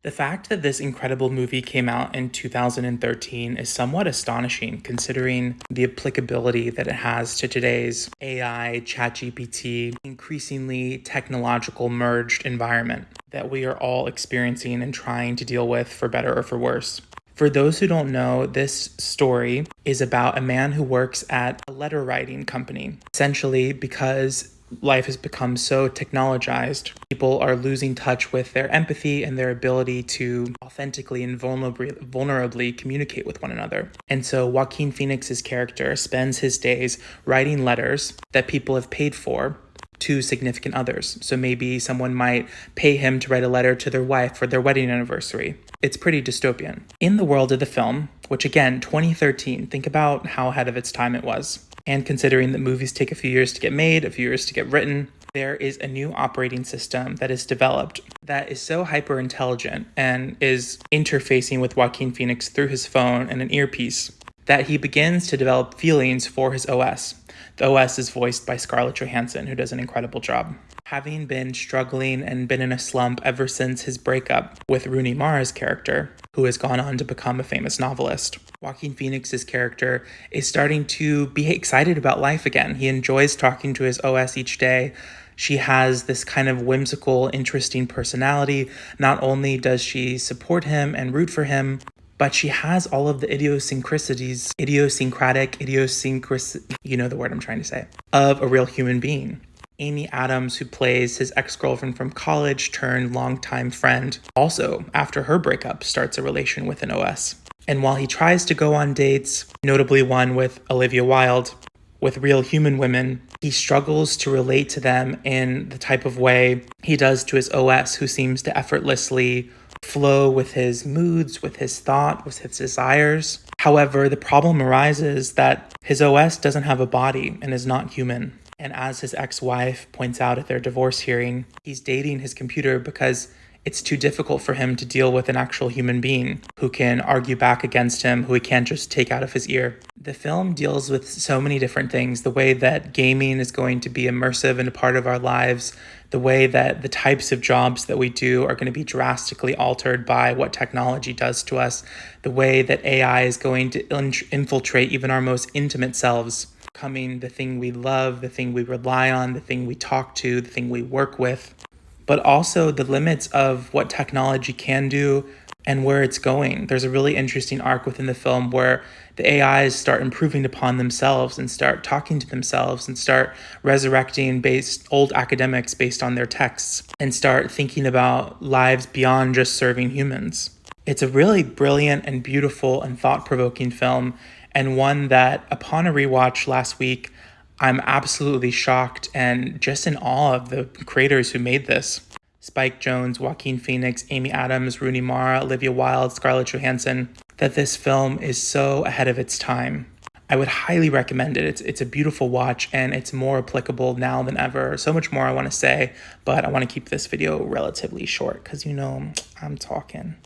The fact that this incredible movie came out in 2013 is somewhat astonishing considering the applicability that it has to today's AI, ChatGPT, increasingly technological merged environment that we are all experiencing and trying to deal with for better or for worse. For those who don't know, this story is about a man who works at a letter writing company. Essentially, because life has become so technologized, people are losing touch with their empathy and their ability to authentically and vulnerably communicate with one another. And so Joaquin Phoenix's character spends his days writing letters that people have paid for to significant others. So maybe someone might pay him to write a letter to their wife for their wedding anniversary. It's pretty dystopian. In the world of the film, which again, 2013, think about how ahead of its time it was. And considering that movies take a few years to get made, a few years to get written, there is a new operating system that is developed that is so hyper intelligent and is interfacing with Joaquin Phoenix through his phone and an earpiece that he begins to develop feelings for his OS. The OS is voiced by Scarlett Johansson, who does an incredible job. Having been struggling and been in a slump ever since his breakup with Rooney Mara's character, who has gone on to become a famous novelist, Joaquin Phoenix's character is starting to be excited about life again. He enjoys talking to his OS each day. She has this kind of whimsical, interesting personality. Not only does she support him and root for him, but she has all of the you know the word I'm trying to say, of a real human being. Amy Adams, who plays his ex-girlfriend from college turned longtime friend, also, after her breakup, starts a relation with an OS. And while he tries to go on dates, notably one with Olivia Wilde, with real human women, he struggles to relate to them in the type of way he does to his OS, who seems to effortlessly flow with his moods, with his thought, with his desires. However, the problem arises that his OS doesn't have a body and is not human. And as his ex-wife points out at their divorce hearing, he's dating his computer because it's too difficult for him to deal with an actual human being who can argue back against him, who he can't just take out of his ear. The film deals with so many different things. The way that gaming is going to be immersive and a part of our lives, the way that the types of jobs that we do are going to be drastically altered by what technology does to us, the way that AI is going to infiltrate even our most intimate selves, becoming the thing we love, the thing we rely on, the thing we talk to, the thing we work with, but also the limits of what technology can do and where it's going. There's a really interesting arc within the film where the AIs start improving upon themselves and start talking to themselves and start resurrecting old academics based on their texts and start thinking about lives beyond just serving humans. It's a really brilliant and beautiful and thought-provoking film, and one that, upon a rewatch last week, I'm absolutely shocked and just in awe of the creators who made this. Spike Jonze, Joaquin Phoenix, Amy Adams, Rooney Mara, Olivia Wilde, Scarlett Johansson, that this film is so ahead of its time. I would highly recommend it. It's a beautiful watch and it's more applicable now than ever. So much more I want to say, but I want to keep this video relatively short because I'm talking.